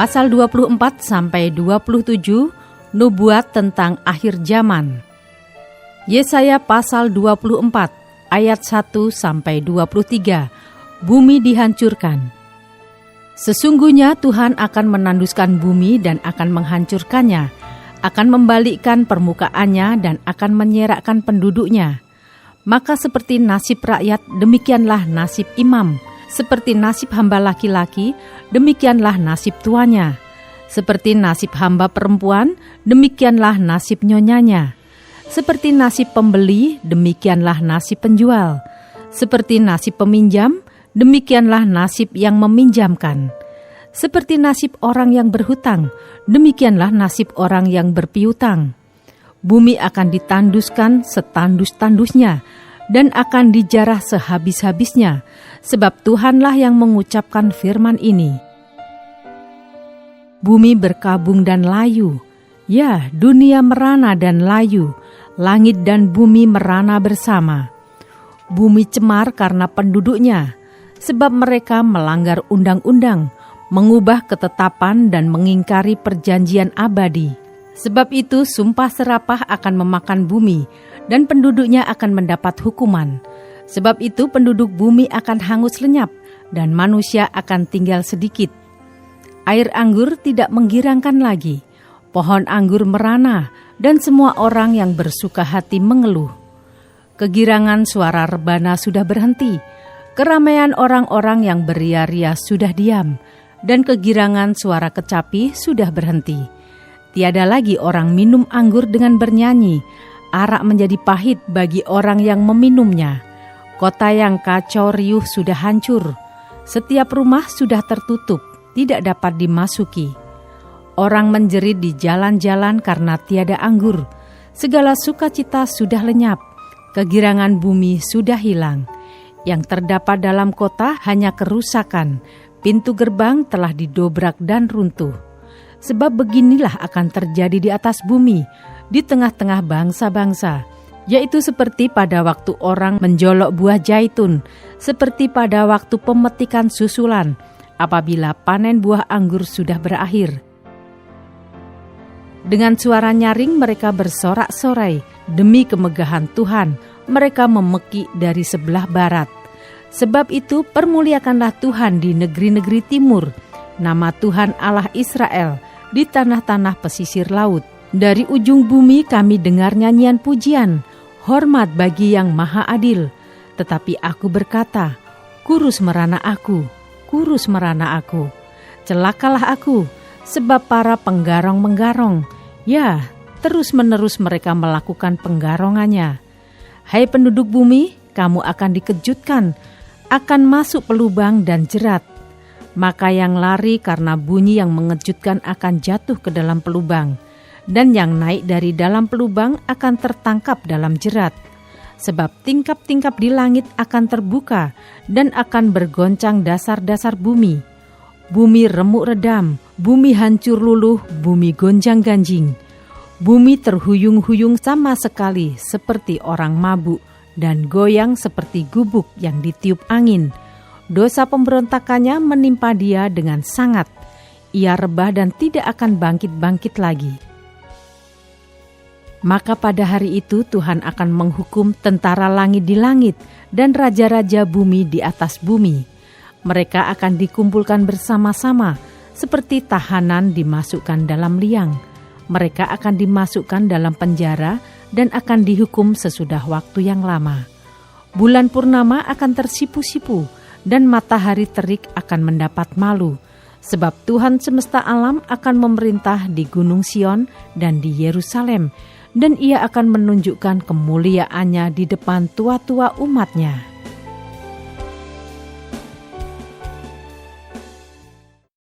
Pasal 24 sampai 27, nubuat tentang akhir zaman. Yesaya pasal 24 ayat 1 sampai 23, bumi dihancurkan. Sesungguhnya Tuhan akan menanduskan bumi dan akan menghancurkannya, akan membalikkan permukaannya dan akan menyerakkan penduduknya. Maka seperti nasib rakyat, demikianlah nasib imam. Seperti nasib hamba laki-laki, demikianlah nasib tuannya. Seperti nasib hamba perempuan, demikianlah nasib nyonyanya. Seperti nasib pembeli, demikianlah nasib penjual. Seperti nasib peminjam, demikianlah nasib yang meminjamkan. Seperti nasib orang yang berhutang, demikianlah nasib orang yang berpiutang. Bumi akan ditanduskan setandus-tandusnya, dan akan dijarah sehabis-habisnya, sebab Tuhanlah yang mengucapkan firman ini. Bumi berkabung dan layu, ya dunia merana dan layu, langit dan bumi merana bersama. Bumi cemar karena penduduknya, sebab mereka melanggar undang-undang, mengubah ketetapan dan mengingkari perjanjian abadi. Sebab itu sumpah serapah akan memakan bumi, dan penduduknya akan mendapat hukuman. Sebab itu penduduk bumi akan hangus lenyap, dan manusia akan tinggal sedikit. Air anggur tidak menggirangkan lagi, pohon anggur merana, dan semua orang yang bersuka hati mengeluh. Kegirangan suara rebana sudah berhenti, keramaian orang-orang yang beria-ria sudah diam, dan kegirangan suara kecapi sudah berhenti. Tiada lagi orang minum anggur dengan bernyanyi, arak menjadi pahit bagi orang yang meminumnya. Kota yang kacau riuh sudah hancur, setiap rumah sudah tertutup, tidak dapat dimasuki. Orang menjerit di jalan-jalan karena tiada anggur, segala sukacita sudah lenyap, kegirangan bumi sudah hilang. Yang terdapat dalam kota hanya kerusakan, pintu gerbang telah didobrak dan runtuh. Sebab beginilah akan terjadi di atas bumi, di tengah-tengah bangsa-bangsa, yaitu seperti pada waktu orang menjolok buah zaitun, seperti pada waktu pemetikan susulan, apabila panen buah anggur sudah berakhir. Dengan suara nyaring mereka bersorak-sorai, demi kemegahan Tuhan, mereka memekik dari sebelah barat. Sebab itu permuliakanlah Tuhan di negeri-negeri timur, nama Tuhan Allah Israel di tanah-tanah pesisir laut. Dari ujung bumi kami dengar nyanyian pujian, hormat bagi yang maha adil. Tetapi aku berkata, kurus merana aku, kurus merana aku. Celakalah aku, sebab para penggarong menggarong. Ya, terus-menerus mereka melakukan penggarongannya. Hai penduduk bumi, kamu akan dikejutkan, akan masuk pelubang dan jerat. Maka yang lari karena bunyi yang mengejutkan akan jatuh ke dalam pelubang, dan yang naik dari dalam pelubang akan tertangkap dalam jerat. Sebab tingkap-tingkap di langit akan terbuka, dan akan bergoncang dasar-dasar bumi. Bumi remuk redam, bumi hancur luluh, bumi gonjang-ganjing. Bumi terhuyung-huyung sama sekali seperti orang mabuk, dan goyang seperti gubuk yang ditiup angin. Dosa pemberontakannya menimpa dia dengan sangat. Ia rebah dan tidak akan bangkit-bangkit lagi. Maka pada hari itu Tuhan akan menghukum tentara langit di langit dan raja-raja bumi di atas bumi. Mereka akan dikumpulkan bersama-sama seperti tahanan dimasukkan dalam liang. Mereka akan dimasukkan dalam penjara dan akan dihukum sesudah waktu yang lama. Bulan purnama akan tersipu-sipu, dan matahari terik akan mendapat malu, sebab Tuhan semesta alam akan memerintah di Gunung Sion dan di Yerusalem, dan ia akan menunjukkan kemuliaannya di depan tua-tua umatnya.